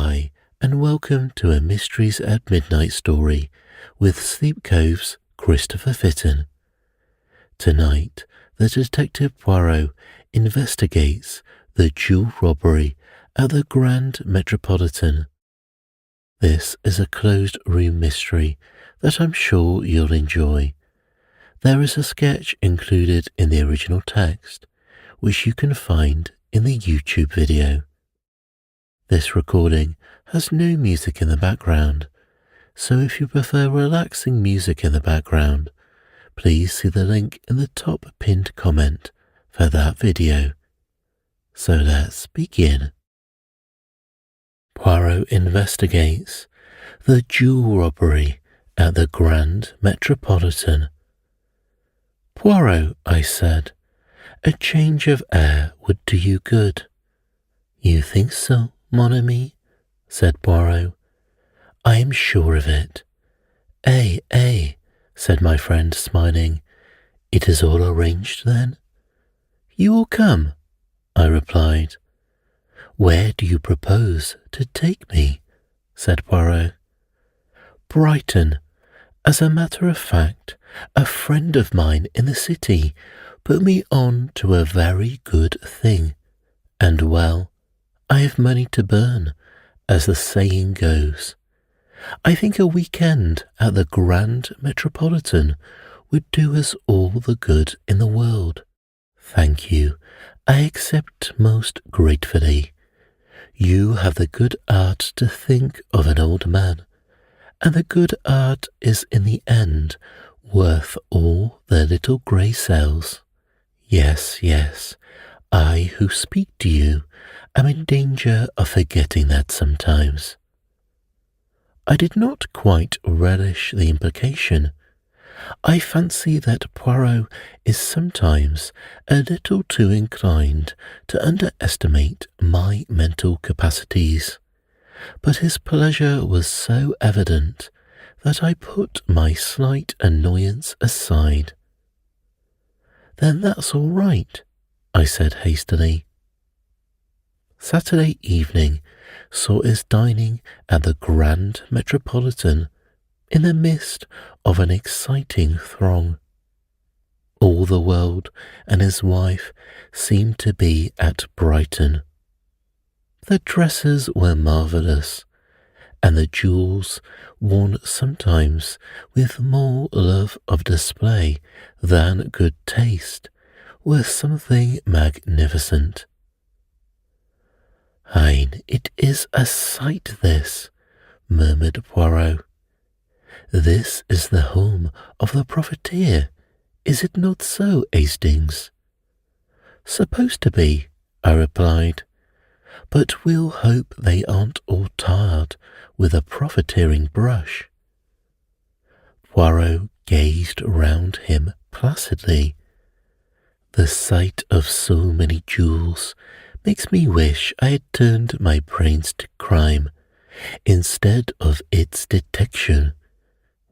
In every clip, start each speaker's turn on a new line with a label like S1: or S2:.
S1: Hi, and welcome to a Mysteries at Midnight story with Sleep Cove's Christopher Fitton. Tonight, the Detective Poirot investigates the jewel robbery at the Grand Metropolitan. This is a closed-room mystery that I'm sure you'll enjoy. There is a sketch included in the original text, which you can find in the YouTube video. This recording has no music in the background, so if you prefer relaxing music in the background, please see the link in the top pinned comment for that video. So let's begin. Poirot investigates the jewel robbery at the Grand Metropolitan. Poirot, I said, a change of air would do you good. You think so, mon ami? Said Poirot. I am sure of it. Said my friend, smiling. It is all arranged, then? You will come, I replied. Where do you propose to take me? Said Poirot. Brighton. As a matter of fact, a friend of mine in the city put me on to a very good thing, and well, I have money to burn, as the saying goes. I think a weekend at the Grand Metropolitan would do us all the good in the world. Thank you, I accept most gratefully. You have the good art to think of an old man, and the good art is in the end worth all their little grey cells. Yes, I who speak to you am in danger of forgetting that sometimes. I did not quite relish the implication. I fancy that Poirot is sometimes a little too inclined to underestimate my mental capacities, but his pleasure was so evident that I put my slight annoyance aside. Then that's all right, I said hastily. Saturday evening saw us dining at the Grand Metropolitan in the midst of an exciting throng. All the world and his wife seemed to be at Brighton. The dresses were marvellous, and the jewels, worn sometimes with more love of display than good taste, were something magnificent. Hein, it is a sight, this, murmured Poirot. This is the home of the profiteer, is it not so, Hastings? Supposed to be, I replied, but we'll hope they aren't all tarred with a profiteering brush. Poirot gazed round him placidly. The sight of so many jewels makes me wish I had turned my brains to crime instead of its detection.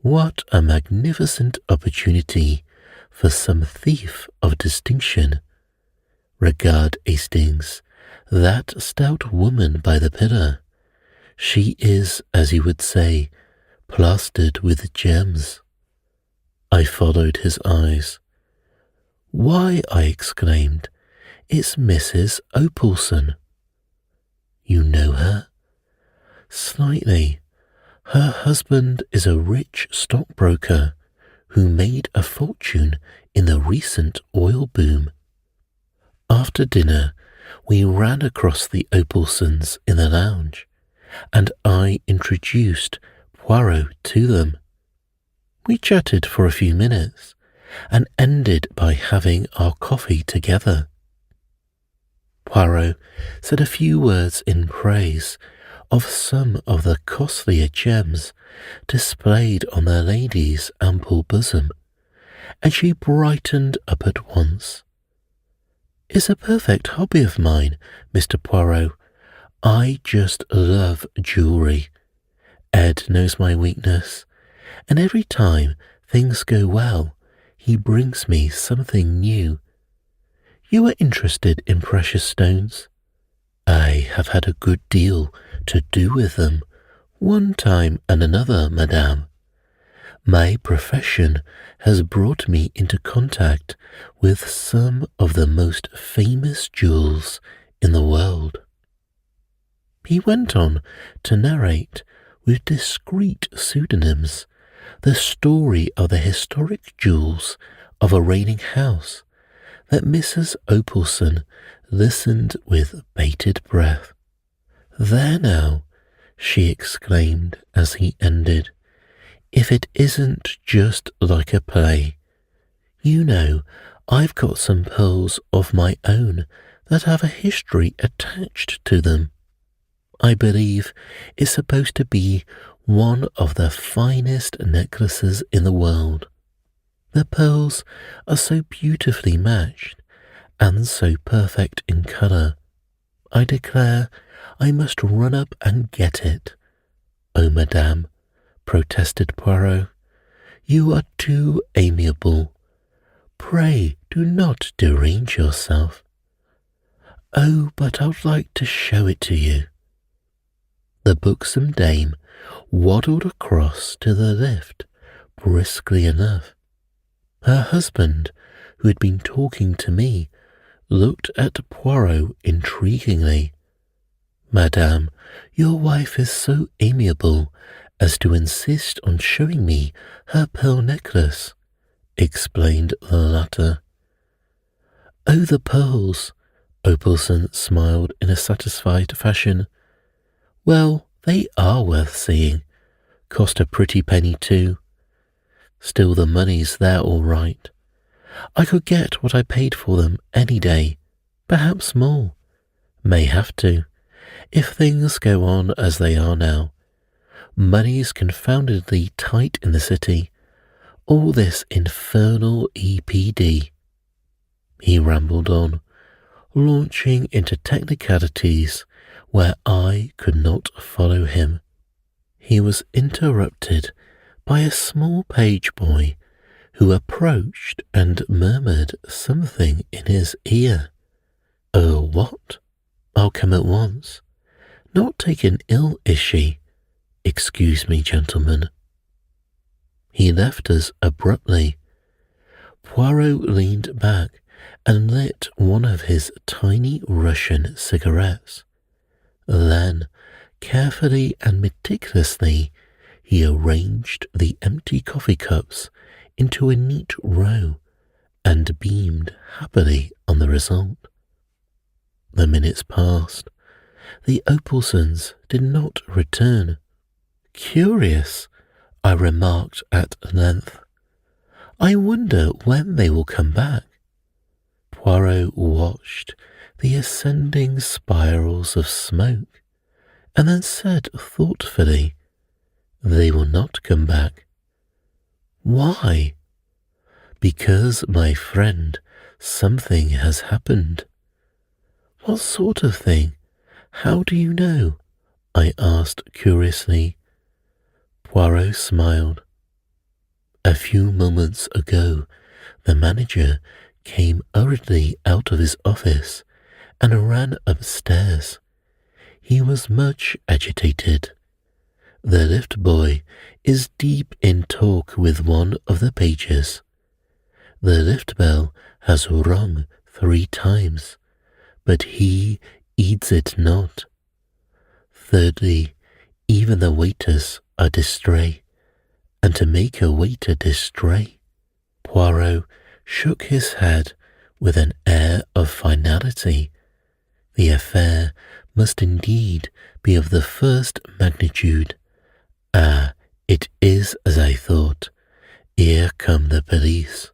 S1: What a magnificent opportunity for some thief of distinction. Regard, Hastings, that stout woman by the pillar. She is, as you would say, plastered with gems. I followed his eyes. Why, I exclaimed, it's Mrs. Opalson. You know her? Slightly. Her husband is a rich stockbroker who made a fortune in the recent oil boom. After dinner, we ran across the Opalsons in the lounge, and I introduced Poirot to them. We chatted for a few minutes, and ended by having our coffee together. Poirot said a few words in praise of some of the costlier gems displayed on their lady's ample bosom, and she brightened up at once. It's a perfect hobby of mine, Mr. Poirot. I just love jewellery. Ed knows my weakness, and every time things go well, he brings me something new. You are interested in precious stones? I have had a good deal to do with them one time and another, madame. My profession has brought me into contact with some of the most famous jewels in the world. He went on to narrate with discreet pseudonyms the story of the historic jewels of a reigning house that Mrs. Opalson listened with bated breath. "There now," she exclaimed as he ended, "if it isn't just like a play. You know, I've got some pearls of my own that have a history attached to them. I believe it's supposed to be one of the finest necklaces in the world. The pearls are so beautifully matched and so perfect in colour. I declare I must run up and get it." "Oh, madame," protested Poirot, "you are too amiable. Pray do not derange yourself." "Oh, but I'd like to show it to you." The buxom dame waddled across to the lift briskly enough. Her husband, who had been talking to me, looked at Poirot intriguingly. "Madame, your wife is so amiable as to insist on showing me her pearl necklace," explained the latter. "Oh, the pearls!" Opalson smiled in a satisfied fashion. "Well, they are worth seeing. Cost a pretty penny too. Still, the money's there all right. I could get what I paid for them any day, perhaps more. May have to, if things go on as they are now. Money's confoundedly tight in the city. All this infernal EPD." He rambled on, launching into technicalities where I could not follow him. He was interrupted by a small page boy who approached and murmured something in his ear. What? I'll come at once. Not taken ill, is she? Excuse me, gentlemen." He left us abruptly. Poirot leaned back and lit one of his tiny Russian cigarettes. Then, carefully and meticulously, he arranged the empty coffee cups into a neat row and beamed happily on the result. The minutes passed. The Opalsons did not return. "Curious," I remarked at length. "I wonder when they will come back." Poirot watched the ascending spirals of smoke and then said thoughtfully, "They will not come back." "Why?" "Because, my friend, something has happened." "What sort of thing? How do you know?" I asked curiously. Poirot smiled. "A few moments ago, the manager came hurriedly out of his office and ran upstairs. He was much agitated. The lift boy is deep in talk with one of the pages. The lift bell has rung 3 times, but he heeds it not. Thirdly, even the waiters are distrait, and to make a waiter distrait." Poirot shook his head with an air of finality. The affair must indeed be of the first magnitude. "Ah, it is as I thought. Here come the police."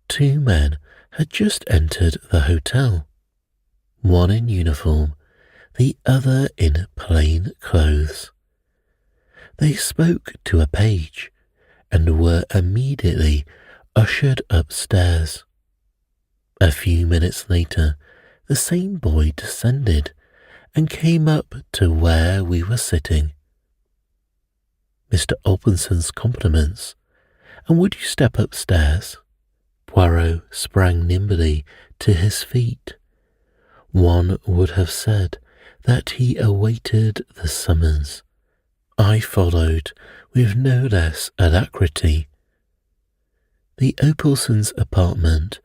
S1: 2 men had just entered the hotel, one in uniform, the other in plain clothes. They spoke to a page and were immediately ushered upstairs. A few minutes later, the same boy descended and came up to where we were sitting. "Mr. Opalson's compliments, and would you step upstairs?" Poirot sprang nimbly to his feet. One would have said that he awaited the summons. I followed with no less alacrity. The Opalsons' apartment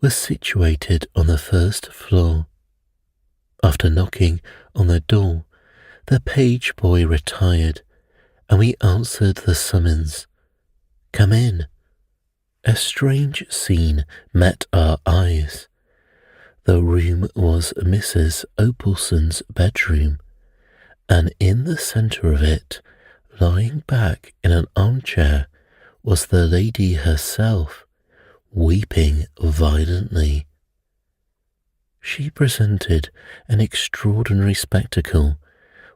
S1: was situated on the first floor. After knocking on the door, the page boy retired, and we answered the summons. "Come in." A strange scene met our eyes. The room was Mrs. Opalson's bedroom, and in the centre of it, lying back in an armchair, was the lady herself, weeping violently. She presented an extraordinary spectacle,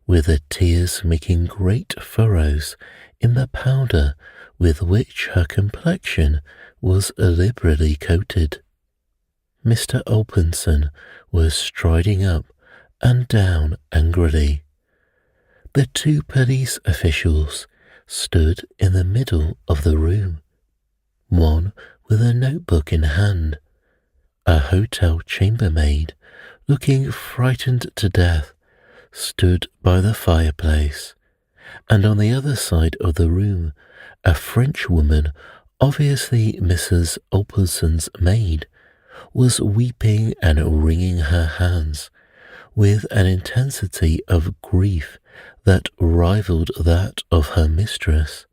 S1: with the tears making great furrows in the powder with which her complexion was liberally coated. Mr. Opalson was striding up and down angrily. The two police officials stood in the middle of the room, one with a notebook in hand. A hotel chambermaid, looking frightened to death, stood by the fireplace, and on the other side of the room, a Frenchwoman, obviously Mrs. Opalson's maid, was weeping and wringing her hands with an intensity of grief that rivaled that of her mistress.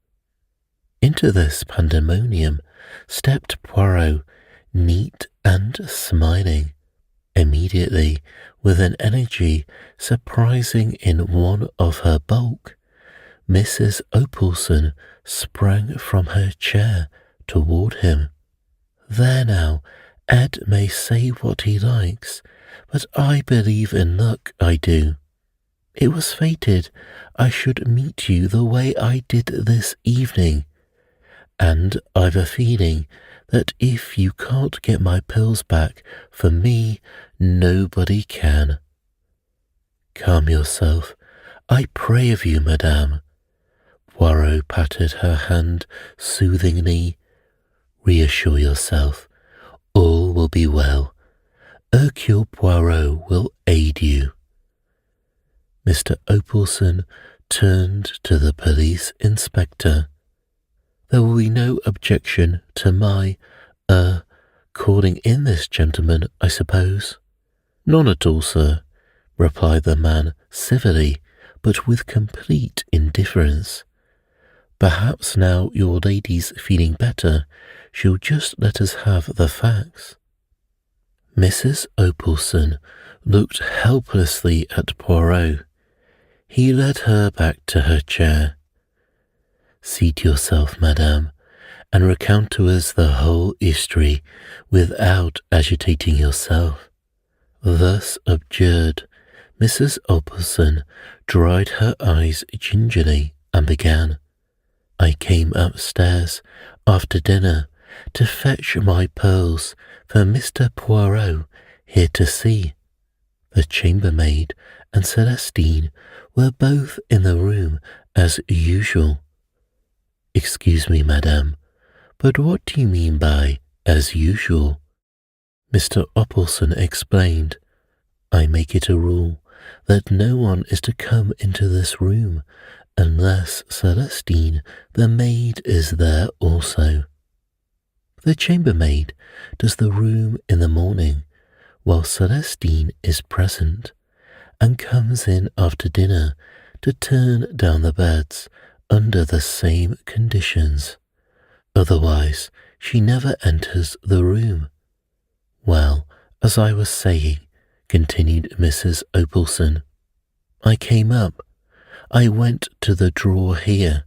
S1: Into this pandemonium stepped Poirot, neat and smiling. Immediately, with an energy surprising in one of her bulk, Mrs. Opalson sprang from her chair toward him. "There now, Ed may say what he likes, but I believe in luck, I do. It was fated I should meet you the way I did this evening, and I've a feeling that if you can't get my pills back for me, nobody can." "Calm yourself, I pray of you, madame." Poirot patted her hand soothingly. "Reassure yourself, all will be well. Hercule Poirot will aid you." Mr. Opalson turned to the police inspector. "There will be no objection to my, calling in this gentleman, I suppose?" "None at all, sir," replied the man civilly, but with complete indifference. "Perhaps now your lady's feeling better, she'll just let us have the facts." Mrs. Opalson looked helplessly at Poirot. He led her back to her chair. "Seat yourself, madame, and recount to us the whole history without agitating yourself." Thus abjured, Mrs. Opalson dried her eyes gingerly and began. "I came upstairs after dinner to fetch my pearls for Mr. Poirot here to see. The chambermaid and Celestine were both in the room as usual." "Excuse me, madame, but what do you mean by as usual?" Mr. Opalson explained. "I make it a rule that no one is to come into this room unless Celestine, the maid, is there also. The chambermaid does the room in the morning, while Celestine is present, and comes in after dinner to turn down the beds under the same conditions. Otherwise, she never enters the room. Well, as I was saying," continued Mrs. Opalson, "I came up. I went to the drawer here."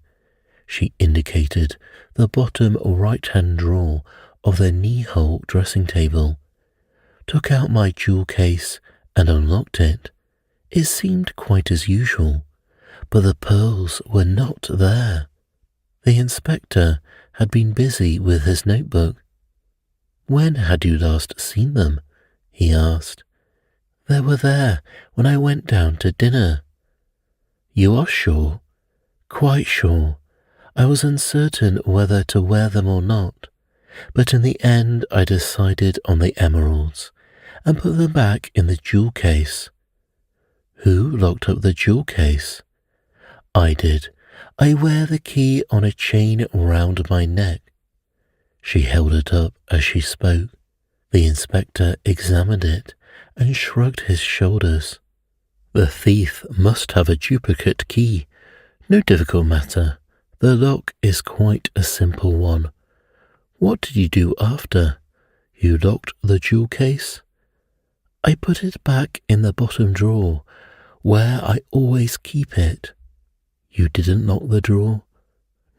S1: She indicated the bottom right-hand drawer of the knee-hole dressing table, took out my jewel case and unlocked it. It seemed quite as usual, but the pearls were not there. The inspector had been busy with his notebook. "When had you last seen them?" he asked. "They were there when I went down to dinner." "You are sure?" "Quite sure. I was uncertain whether to wear them or not, but in the end I decided on the emeralds and put them back in the jewel case." Who locked up the jewel case? I did. I wear the key on a chain round my neck. She held it up as she spoke. The inspector examined it and shrugged his shoulders. The thief must have a duplicate key. No difficult matter. The lock is quite a simple one. What did you do after? You locked the jewel case? I put it back in the bottom drawer, where I always keep it. You didn't lock the drawer?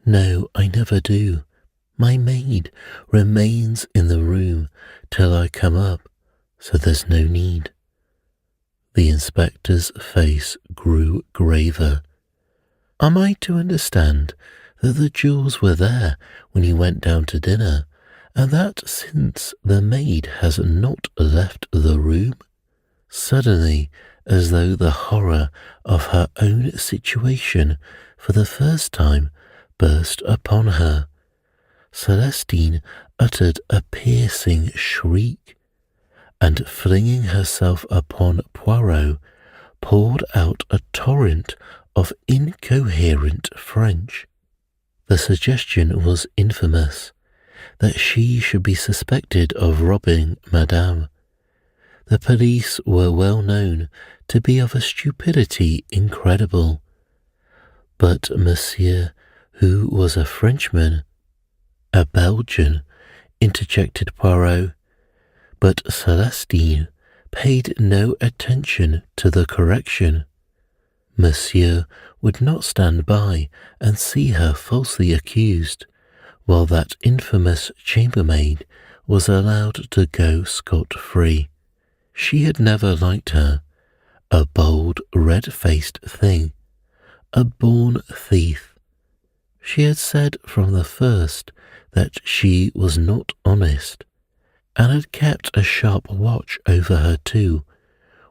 S1: No, I never do. My maid remains in the room till I come up, so there's no need. The inspector's face grew graver. Am I to understand that the jewels were there when you went down to dinner, and that since the maid has not left the room? Suddenly, as though the horror of her own situation for the first time burst upon her, Celestine uttered a piercing shriek, and flinging herself upon Poirot, poured out a torrent of incoherent French. The suggestion was infamous, that she should be suspected of robbing Madame. The police were well known to be of a stupidity incredible. But Monsieur, who was a Frenchman, a Belgian, interjected Poirot, but Celestine paid no attention to the correction. Monsieur would not stand by and see her falsely accused, while that infamous chambermaid was allowed to go scot-free. She had never liked her, a bold, red-faced thing, a born thief. She had said from the first that she was not honest, and had kept a sharp watch over her too,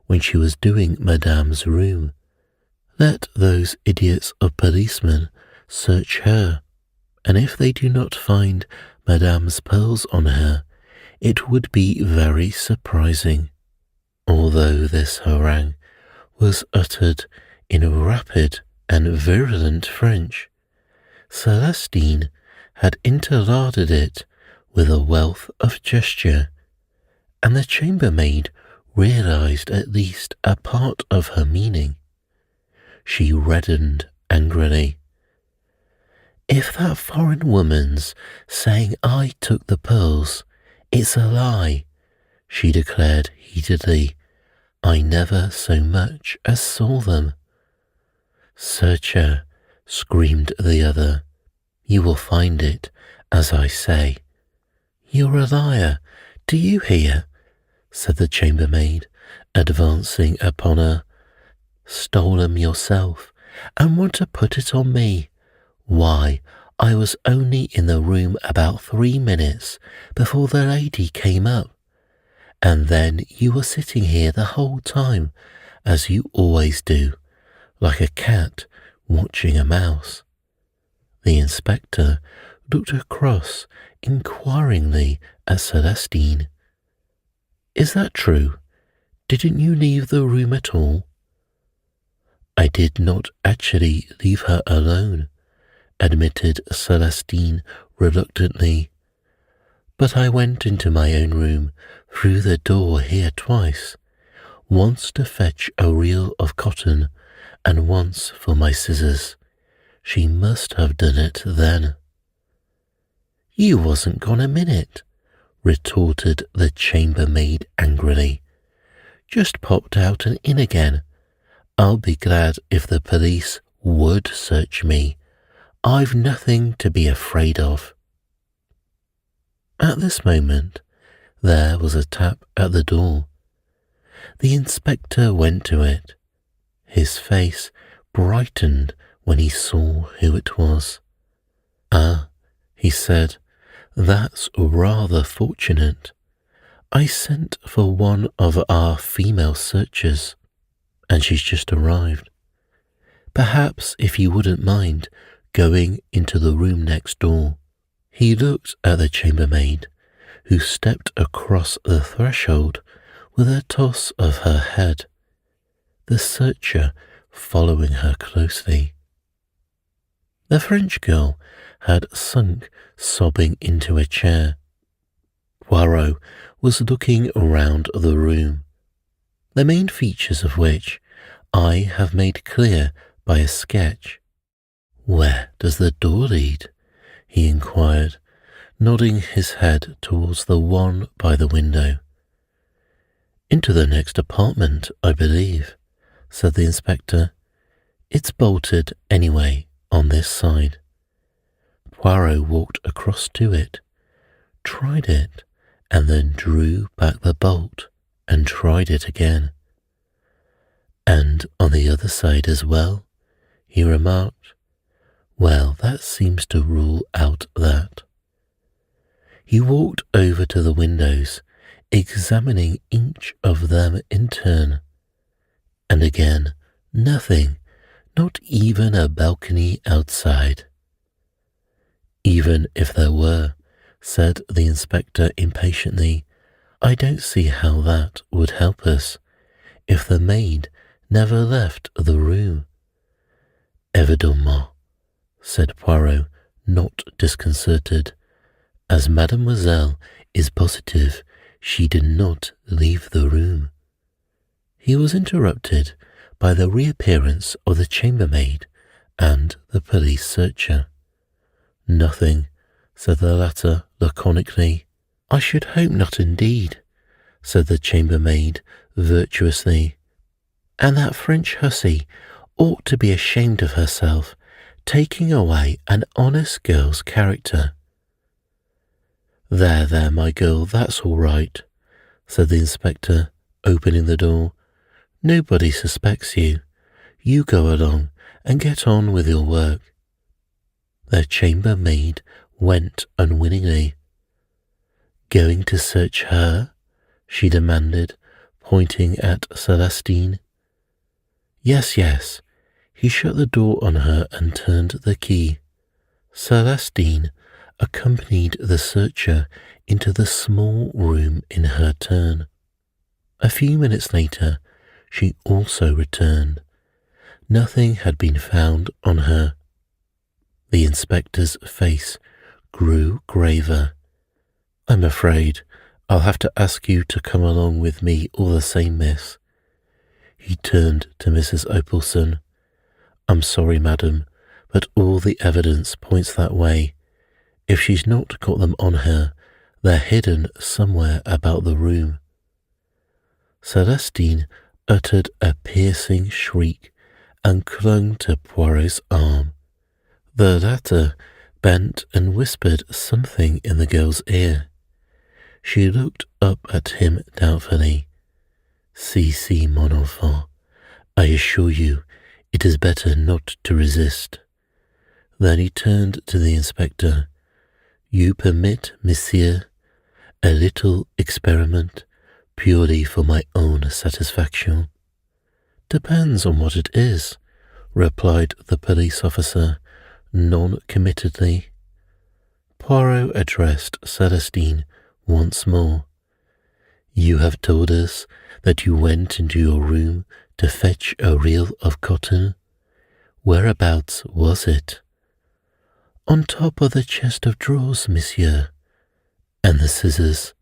S1: when she was doing Madame's room. Let those idiots of policemen search her, and if they do not find Madame's pearls on her, it would be very surprising. Although this harangue was uttered in rapid and virulent French, Celestine had interlarded it with a wealth of gesture, and the chambermaid realized at least a part of her meaning. She reddened angrily. If that foreign woman's saying I took the pearls, it's a lie, she declared heatedly. I never so much as saw them. Search her, screamed the other. You will find it, as I say. You're a liar, do you hear? Said the chambermaid, advancing upon her. Stole 'em yourself, and want to put it on me. Why, I was only in the room about 3 minutes before the lady came up, and then you were sitting here the whole time, as you always do, like a cat watching a mouse. The inspector looked across inquiringly at Celestine. Is that true? Didn't you leave the room at all? I did not actually leave her alone, admitted Celestine reluctantly, but I went into my own room through the door here twice, once to fetch a reel of cotton and once for my scissors. She must have done it then. You wasn't gone a minute, retorted the chambermaid angrily. Just popped out and in again. I'll be glad if the police would search me. I've nothing to be afraid of. At this moment, there was a tap at the door. The inspector went to it. His face brightened when he saw who it was. Ah, he said, that's rather fortunate. I sent for one of our female searchers, and she's just arrived. Perhaps if you wouldn't mind going into the room next door. He looked at the chambermaid, who stepped across the threshold with a toss of her head. the searcher following her closely. The French girl had sunk sobbing into a chair. Poirot was looking around the room, the main features of which I have made clear by a sketch. "Where does the door lead?" he inquired, nodding his head towards the one by the window. "Into the next apartment, I believe," said the inspector. "It's bolted anyway on this side." Poirot walked across to it, tried it, and then drew back the bolt and tried it again. "And on the other side as well," he remarked. "Well, that seems to rule out that." He walked over to the windows, examining each of them in turn. And again, nothing, not even a balcony outside. "Even if there were," said the inspector impatiently, "I don't see how that would help us if the maid never left the room." "Évidemment," said Poirot, not disconcerted, "as mademoiselle is positive she did not leave the room." He was interrupted by the reappearance of the chambermaid and the police searcher. "Nothing," said the latter laconically. "I should hope not indeed," said the chambermaid virtuously. "And that French hussy ought to be ashamed of herself, taking away an honest girl's character." There, my girl, that's all right," said the inspector, opening the door. "Nobody suspects you. You go along and get on with your work." The chambermaid went unwillingly. "Going to search her?" she demanded, pointing at Celestine. Yes. He shut the door on her and turned the key. Celestine accompanied the searcher into the small room in her turn. A few minutes later, she also returned. Nothing had been found on her. The inspector's face grew graver. "I'm afraid I'll have to ask you to come along with me all the same, miss." He turned to Mrs. Opelson. "I'm sorry, madam, but all the evidence points that way. If she's not got them on her, they're hidden somewhere about the room." Celestine uttered a piercing shriek and clung to Poirot's arm. The latter bent and whispered something in the girl's ear. She looked up at him doubtfully. Si, mon enfant, I assure you it is better not to resist." Then he turned to the inspector. "You permit, monsieur, a little experiment purely for my own satisfaction?" "Depends on what it is," replied the police officer, non-committedly. Poirot addressed Celestine once more. "You have told us that you went into your room to fetch a reel of cotton. Whereabouts was it?" "On top of the chest of drawers, monsieur." "And the scissors?"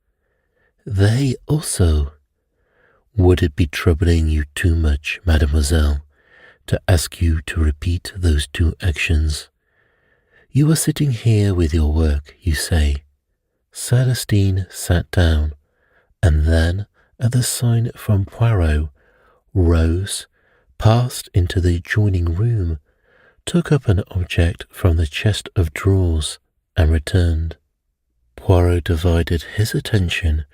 S1: "They also." "Would it be troubling you too much, mademoiselle, to ask you to repeat those two actions? You were sitting here with your work, you say." Celestine sat down, and then, at the sign from Poirot, rose, passed into the adjoining room, took up an object from the chest of drawers, and returned. Poirot divided his attention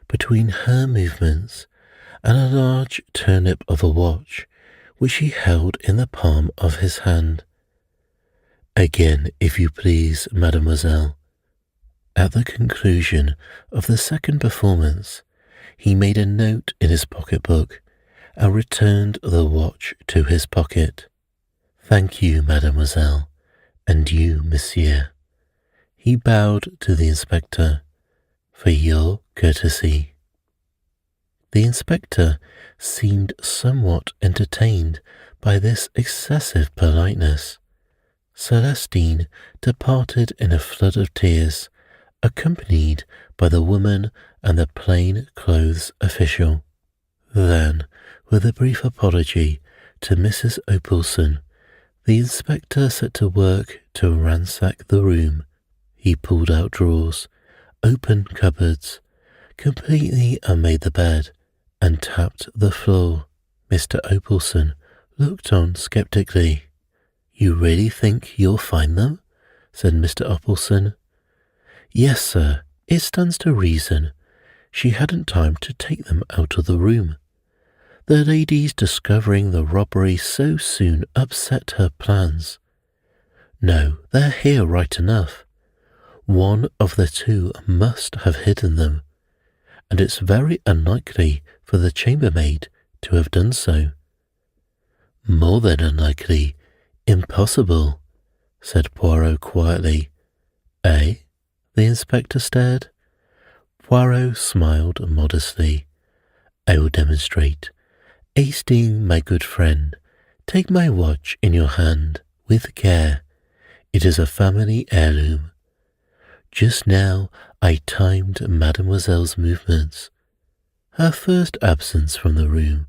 S1: between her movements and a large turnip of a watch which he held in the palm of his hand. "Again, if you please, mademoiselle." At the conclusion of the second performance, he made a note in his pocketbook and returned the watch to his pocket. "Thank you, mademoiselle, and you, monsieur." He bowed to the inspector. "For your courtesy." The inspector seemed somewhat entertained by this excessive politeness. Celestine departed in a flood of tears, accompanied by the woman and the plain-clothes official. Then, with a brief apology to Mrs. Opalson, the inspector set to work to ransack the room. He pulled out drawers, opened cupboards, completely unmade the bed, and tapped the floor. Mr. Opalson looked on skeptically. "You really think you'll find them?" said Mr. Opalson. "Yes, sir. It stands to reason. She hadn't time to take them out of the room. The lady's discovering the robbery so soon upset her plans. No, they're here right enough. One of the two must have hidden them, and it's very unlikely for the chambermaid to have done so." "More than unlikely. Impossible," said Poirot quietly. "Eh?" The inspector stared. Poirot smiled modestly. "I will demonstrate. Hastings, my good friend, take my watch in your hand with care. It is a family heirloom. Just now I timed Mademoiselle's movements. Her first absence from the room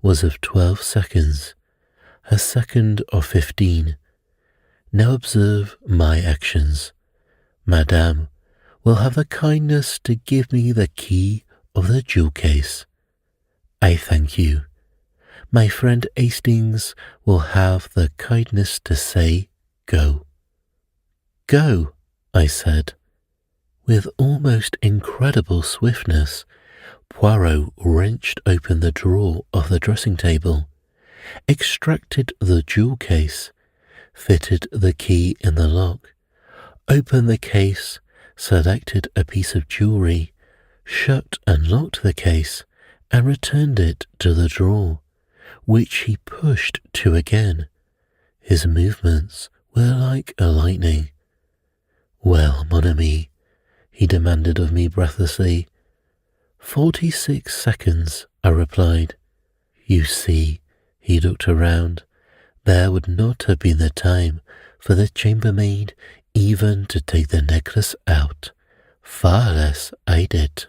S1: was of 12 seconds, her second of 15. Now observe my actions. Madame will have the kindness to give me the key of the jewel case. I thank you. My friend Hastings will have the kindness to say, 'Go.'" "Go," I said. With almost incredible swiftness, Poirot wrenched open the drawer of the dressing table, extracted the jewel case, fitted the key in the lock, opened the case, selected a piece of jewellery, shut and locked the case, and returned it to the drawer, which he pushed to again. His movements were like a lightning. "Well, mon ami," he demanded of me breathlessly. 46 seconds, I replied. "You see," he looked around, "there would not have been the time for the chambermaid even to take the necklace out, far less hide it."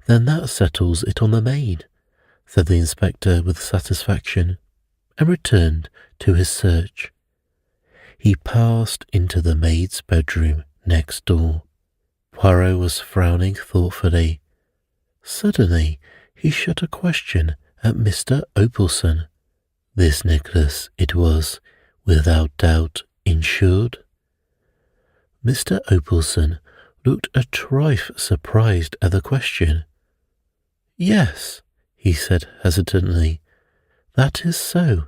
S1: "Then that settles it on the maid," said the inspector with satisfaction, and returned to his search. He passed into the maid's bedroom next door. Poirot was frowning thoughtfully. Suddenly he shot a question at Mr. Opalson. This necklace, it was, without doubt, insured? Mr. Opalson looked a trifle surprised at the question. "Yes," he said hesitantly, "that is so."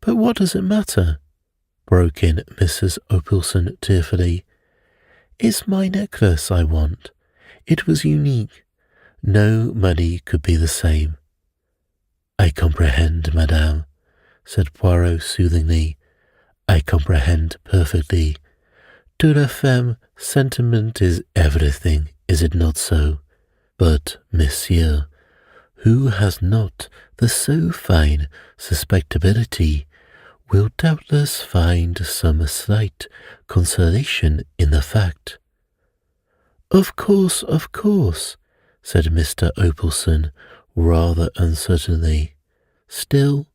S1: "But what does it matter?" broke in Mrs. Opalson tearfully. "It's my necklace I want. It was unique. No money could be the same." "I comprehend, madame," said Poirot soothingly. "I comprehend perfectly. To la femme, sentiment is everything, is it not so? But, monsieur, who has not the so fine susceptibility will doubtless find some slight consolation in the fact." Of course," said Mr. Opalson, rather uncertainly. Still,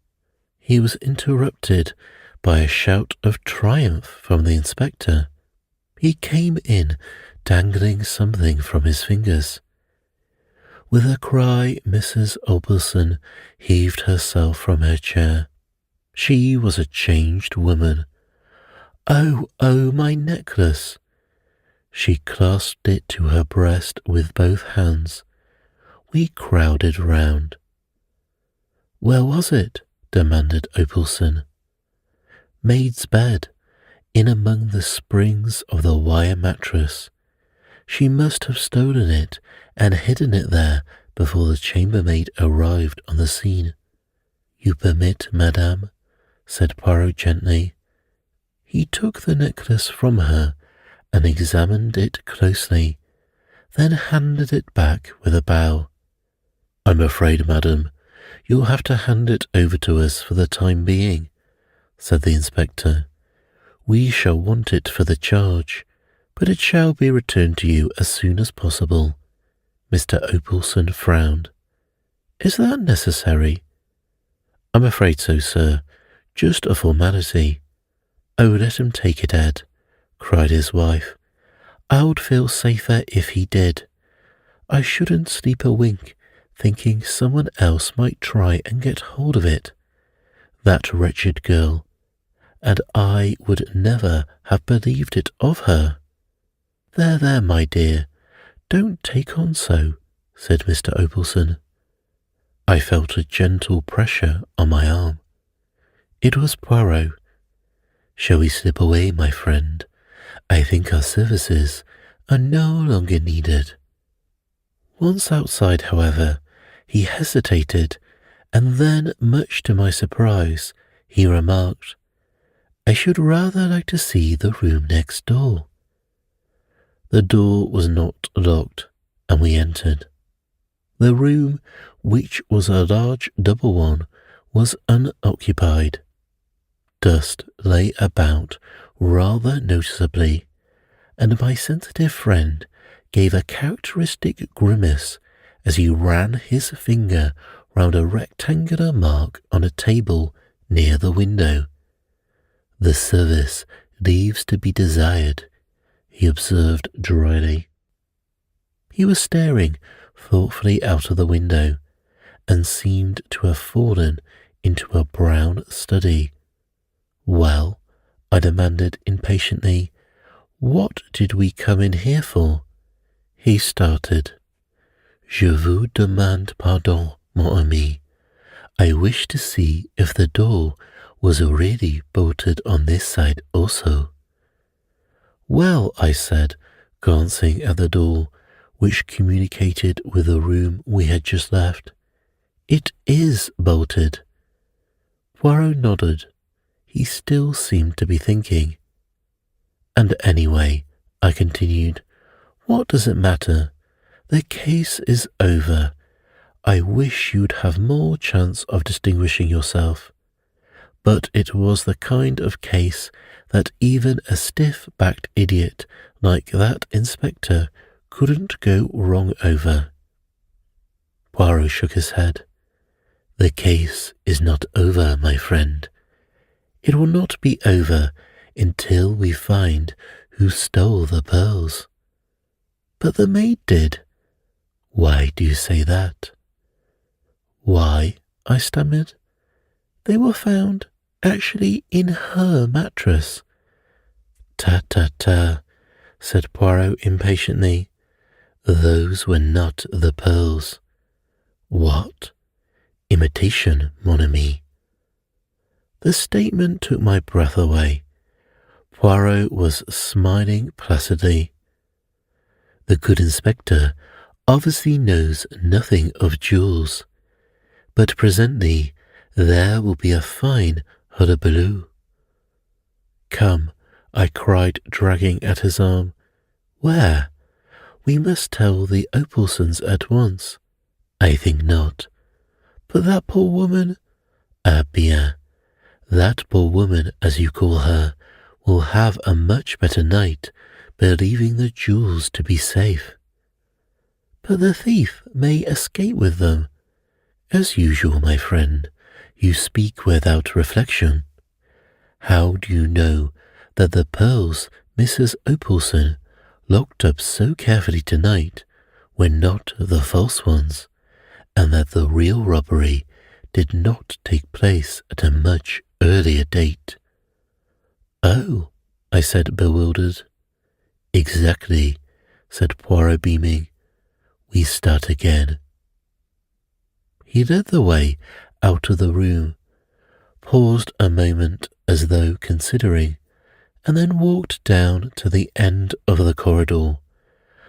S1: he was interrupted by a shout of triumph from the inspector. He came in, dangling something from his fingers. With a cry, Mrs. Opalson heaved herself from her chair. She was a changed woman. "Oh, my necklace!" She clasped it to her breast with both hands. We crowded round. "Where was it?" demanded Opalson. "Maid's bed, in among the springs of the wire mattress. She must have stolen it and hidden it there before the chambermaid arrived on the scene." "You permit, madame?" said Poirot gently. He took the necklace from her and examined it closely, then handed it back with a bow. I'm afraid, madam, you'll have to hand it over to us for the time being, said the inspector. We shall want it for the charge, but it shall be returned to you as soon as possible. Mr. Opalson frowned. Is that necessary? I'm afraid so, sir. Just a formality. Oh, let him take it, Ed, cried his wife. I would feel safer if he did. I shouldn't sleep a wink, thinking someone else might try and get hold of it. That wretched girl. And I would never have believed it of her. There, my dear, don't take on so, said Mr. Opalson. I felt a gentle pressure on my arm. It was Poirot. Shall we slip away, my friend? I think our services are no longer needed. Once outside, however, he hesitated, and then, much to my surprise, he remarked, I should rather like to see the room next door. The door was not locked, and we entered. The room, which was a large double one, was unoccupied. Dust lay about rather noticeably, and my sensitive friend gave a characteristic grimace as he ran his finger round a rectangular mark on a table near the window. The service leaves to be desired, he observed dryly. He was staring thoughtfully out of the window, and seemed to have fallen into a brown study. Well, I demanded impatiently, what did we come in here for? He started. Je vous demande pardon, mon ami. I wish to see if the door was really bolted on this side also. Well, I said, glancing at the door, which communicated with the room we had just left. It is bolted. Poirot nodded. He still seemed to be thinking. And anyway, I continued, what does it matter? The case is over. I wish you'd have more chance of distinguishing yourself. But it was the kind of case that even a stiff-backed idiot like that inspector couldn't go wrong over. Poirot shook his head. The case is not over, my friend. It will not be over until we find who stole the pearls. But the maid did. Why do you say that? Why, I stammered. They were found actually in her mattress. Ta, said Poirot impatiently. Those were not the pearls. What? Imitation, mon ami. The statement took my breath away. Poirot was smiling placidly. The good inspector obviously knows nothing of jewels, but presently there will be a fine hullabaloo. Come, I cried, dragging at his arm. Where? We must tell the Opalsons at once. I think not. But that poor woman? Ah bien, that poor woman, as you call her, will have a much better night believing the jewels to be safe. But the thief may escape with them. As usual, my friend, you speak without reflection. How do you know that the pearls Mrs. Opalson locked up so carefully tonight were not the false ones, and that the real robbery did not take place at a much earlier date? Oh, I said, bewildered. Exactly, said Poirot, beaming. We start again. He led the way out of the room, paused a moment as though considering, and then walked down to the end of the corridor,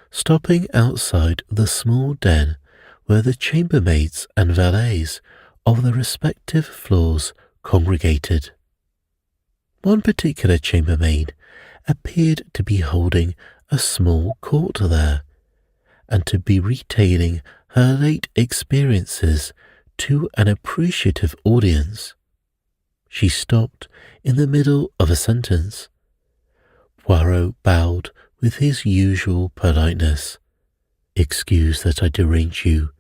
S1: stopping outside the small den where the chambermaids and valets of the respective floors congregated. One particular chambermaid appeared to be holding a small court there, and to be retailing her late experiences to an appreciative audience. She stopped in the middle of a sentence. Poirot bowed with his usual politeness. "Excuse that I derange you,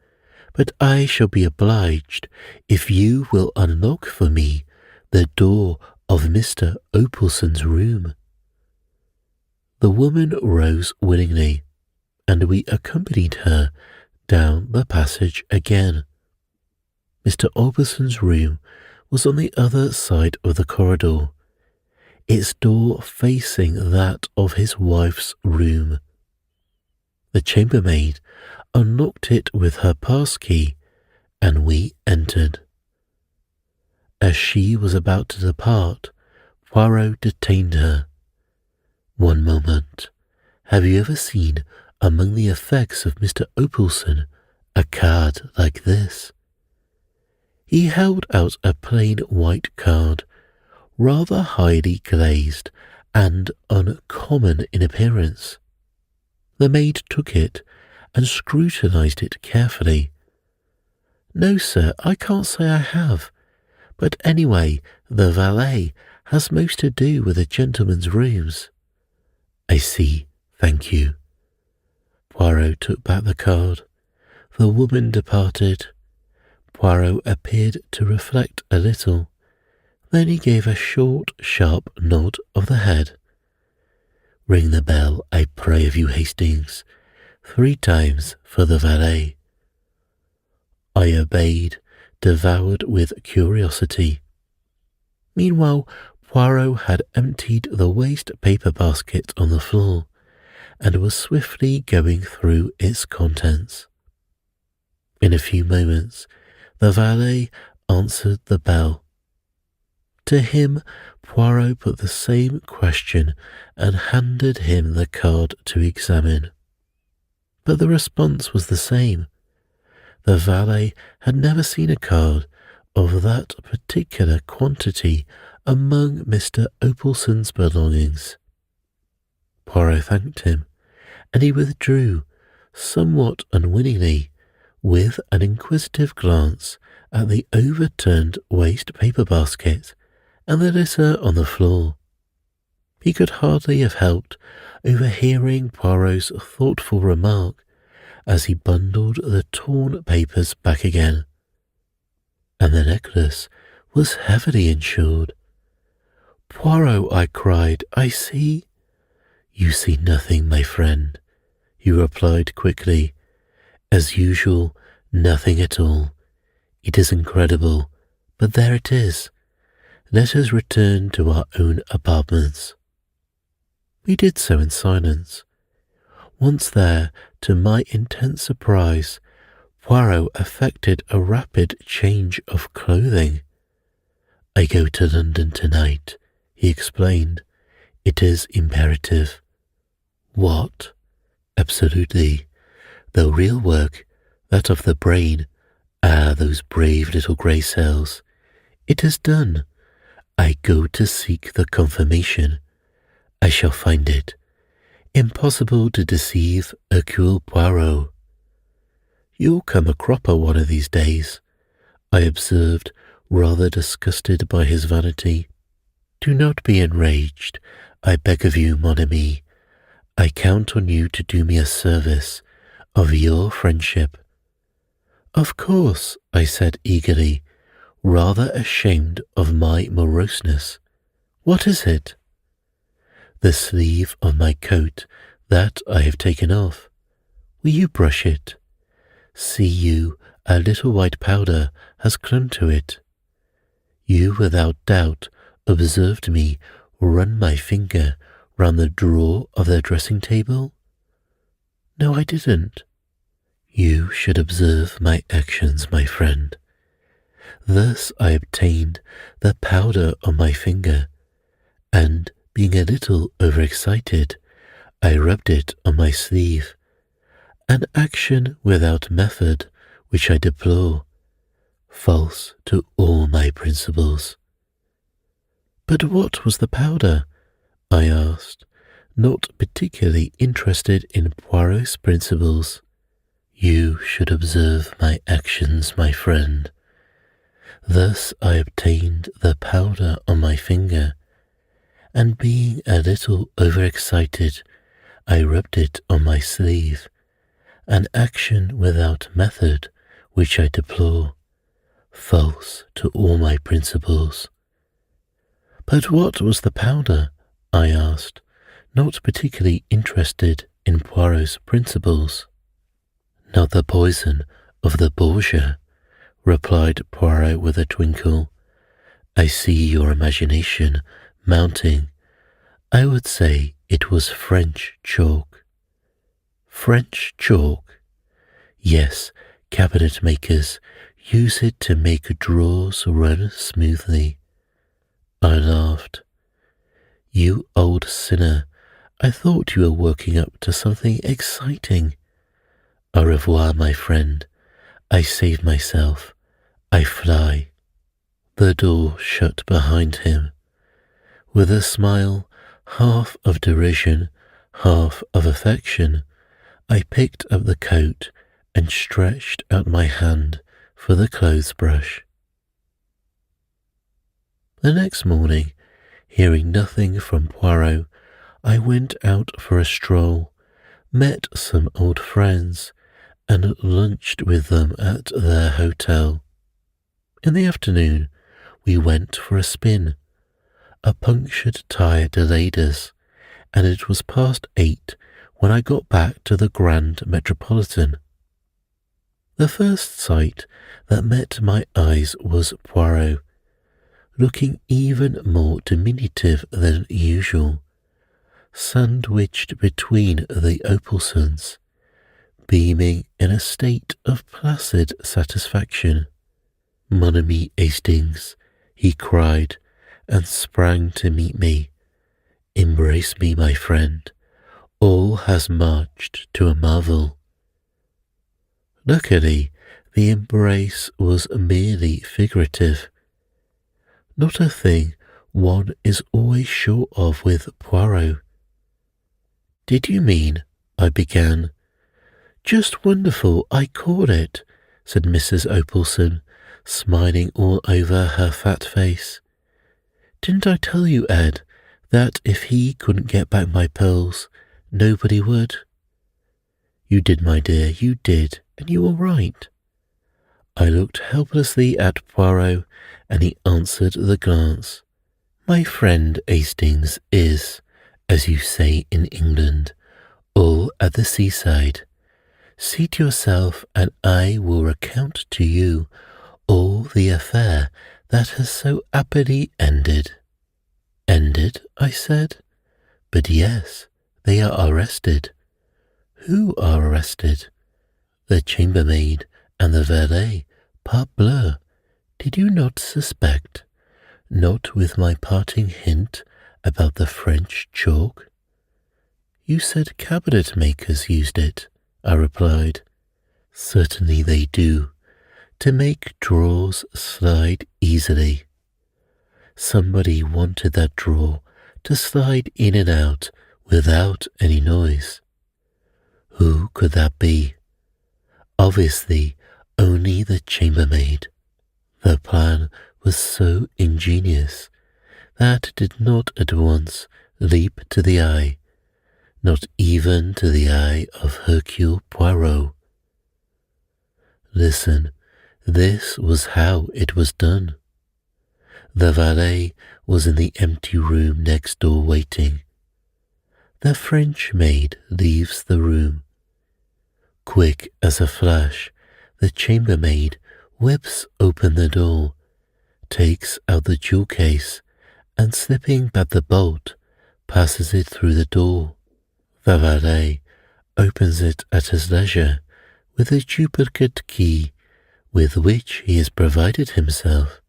S1: but I shall be obliged if you will unlock for me the door of Mr. Opalson's room." The woman rose willingly, and we accompanied her down the passage again. Mr. Opalson's room was on the other side of the corridor, its door facing that of his wife's room. The chambermaid unlocked it with her passkey, and we entered. As she was about to depart, Poirot detained her. "One moment. Have you ever seen among the effects of Mr. Opalson a card like this?" He held out a plain white card, rather highly glazed and uncommon in appearance. The maid took it and scrutinized it carefully. "No, sir, I can't say I have. But anyway, the valet has most to do with a gentleman's rooms." "I see, thank you." Poirot took back the card. The woman departed. Poirot appeared to reflect a little. Then he gave a short, sharp nod of the head. "Ring the bell, I pray of you, Hastings, 3 times for the valet." I obeyed, devoured with curiosity. Meanwhile, Poirot had emptied the waste paper basket on the floor and was swiftly going through its contents. In a few moments, the valet answered the bell. To him, Poirot put the same question and handed him the card to examine. But the response was the same. The valet had never seen a card of that particular quantity among Mr. Opalson's belongings. Poirot thanked him, and he withdrew, somewhat unwillingly, with an inquisitive glance at the overturned waste paper basket and the litter on the floor. He could hardly have helped overhearing Poirot's thoughtful remark as he bundled the torn papers back again. And the necklace was heavily insured. "Poirot," I cried, "I see—" "You see nothing, my friend," he replied quickly. "As usual, nothing at all. It is incredible, but there it is. Let us return to our own apartments." We did so in silence. Once there, to my intense surprise, Poirot effected a rapid change of clothing. "I go to London tonight," he explained. "It is imperative." "What?" "Absolutely. The real work, that of the brain, those brave little grey cells. It is done. I go to seek the confirmation. I shall find it. Impossible to deceive Hercule Poirot." "You'll come a cropper one of these days," I observed, rather disgusted by his vanity. "Do not be enraged, I beg of you, mon ami. I count on you to do me a service, of your friendship." "Of course," I said eagerly, rather ashamed of my moroseness. "What is it?" "The sleeve of my coat that I have taken off. Will you brush it? See you, a little white powder has clung to it. You without doubt observed me run my finger round the drawer of the dressing-table?" "No, I didn't." "You should observe my actions, my friend. Thus I obtained the powder on my finger, and, being a little overexcited, I rubbed it on my sleeve. An action without method which I deplore, false to all my principles." "But what was the powder?" I asked, not particularly interested in Poirot's principles. You should observe my actions, my friend. Thus I obtained the powder on my finger, and being a little overexcited, I rubbed it on my sleeve, an action without method which I deplore, false to all my principles. But what was the powder? I asked, not particularly interested in Poirot's principles. Not the poison of the Borgia, replied Poirot with a twinkle. I see your imagination mounting. I would say it was French chalk. French chalk? Yes, cabinet makers use it to make drawers run smoothly. I laughed. You old sinner, I thought you were working up to something exciting. Au revoir, my friend. I save myself. I fly. The door shut behind him. With a smile, half of derision, half of affection, I picked up the coat and stretched out my hand for the clothes brush. The next morning, hearing nothing from Poirot, I went out for a stroll, met some old friends, and lunched with them at their hotel. In the afternoon, we went for a spin. A punctured tyre delayed us, and it was past 8 when I got back to the Grand Metropolitan. The first sight that met my eyes was Poirot, looking even more diminutive than usual, sandwiched between the Opalsons, beaming in a state of placid satisfaction. Mon ami Hastings, he cried, and sprang to meet me. Embrace me, my friend. All has marched to a marvel. Luckily, the embrace was merely figurative. Not a thing one is always sure of with Poirot. Did you mean, I began. Just wonderful, I call it, said Mrs. Opalson, smiling all over her fat face. Didn't I tell you, Ed, that if he couldn't get back my pearls, nobody would? You did, my dear, you did, and you were right. I looked helplessly at Poirot, and he answered the glance. My friend Hastings is, as you say in England, all at the seaside. Seat yourself, and I will recount to you all the affair that has so happily ended. Ended, I said. But yes, they are arrested. Who are arrested? The chambermaid and the valet, parbleu. Did you not suspect? Not with my parting hint about the French chalk? You said cabinet makers used it, I replied. Certainly they do, to make drawers slide easily. Somebody wanted that drawer to slide in and out without any noise. Who could that be? Obviously, only the chambermaid. The plan was so ingenious that it did not at once leap to the eye, not even to the eye of Hercule Poirot. Listen, this was how it was done. The valet was in the empty room next door waiting. The French maid leaves the room. Quick as a flash, the chambermaid whips open the door, takes out the jewel case, and slipping back the bolt, passes it through the door. The valet opens it at his leisure with a duplicate key with which he has provided himself,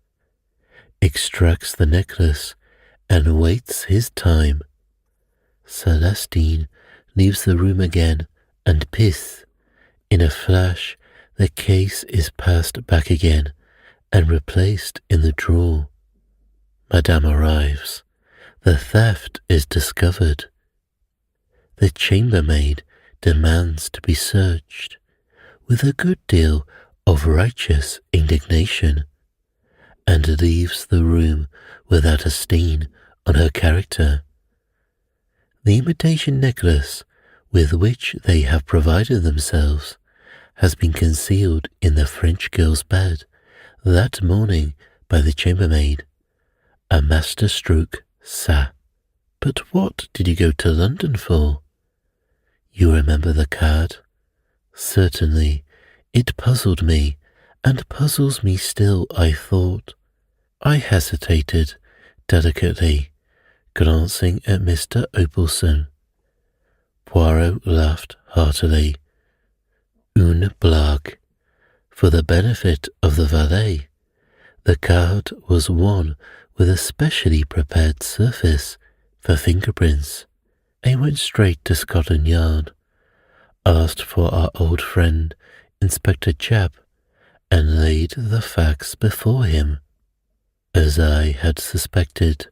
S1: extracts the necklace, and waits his time. Celestine leaves the room again, and pith! In a flash, the case is passed back again and replaced in the drawer. Madame arrives. The theft is discovered. The chambermaid demands to be searched. with a good deal of righteous indignation, and leaves the room without a stain on her character. The imitation necklace with which they have provided themselves has been concealed in the French girl's bed that morning by the chambermaid. A master stroke, ça. But what did you go to London for? You remember the card? Certainly, it puzzled me, and puzzles me still, I thought. I hesitated, delicately, glancing at Mr. Opalson. Poirot laughed heartily. Une blague. For the benefit of the valet, the card was one with a specially prepared surface for fingerprints. I went straight to Scotland Yard, asked for our old friend, Inspector Japp, and laid the facts before him. As I had suspected,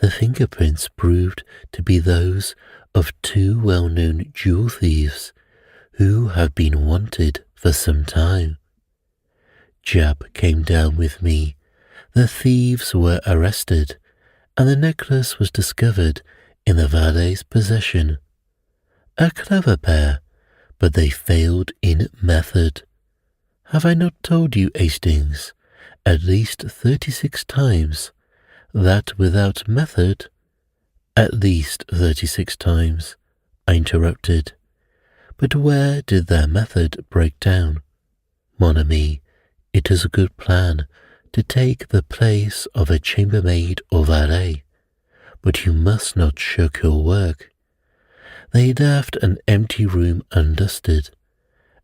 S1: the fingerprints proved to be those of two well-known jewel thieves who have been wanted for some time. Japp came down with me, the thieves were arrested, and the necklace was discovered in the valet's possession. A clever pair, but they failed in method. Have I not told you, Hastings, at least 36 times, that without method— At least 36 times, I interrupted. But where did their method break down? Mon ami, it is a good plan to take the place of a chambermaid or valet, but you must not shirk your work. They left an empty room undusted,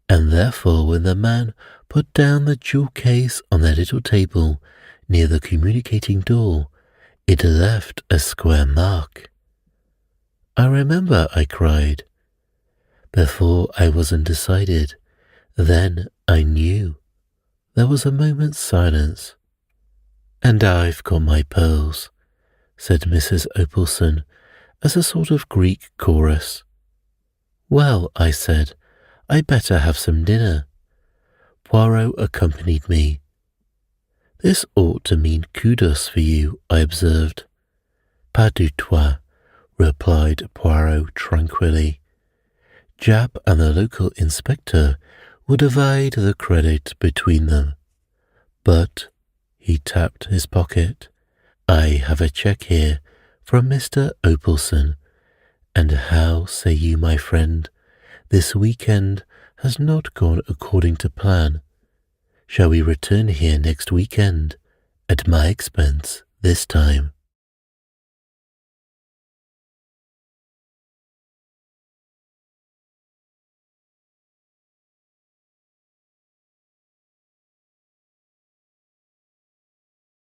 S1: and therefore when the man put down the jewel case on their little table near the communicating door, it left a square mark. I remember, I cried. Before I was undecided, then I knew. There was a moment's silence. And I've got my pearls, said Mrs. Opalson, as a sort of Greek chorus. Well, I said, I'd better have some dinner. Poirot accompanied me. This ought to mean kudos for you, I observed. Pas du tout, replied Poirot tranquilly. Japp and the local inspector will divide the credit between them. But, he tapped his pocket, I have a cheque here from Mr. Opalson, and how say you, my friend, this weekend has not gone according to plan. Shall we return here next weekend, at my expense this time?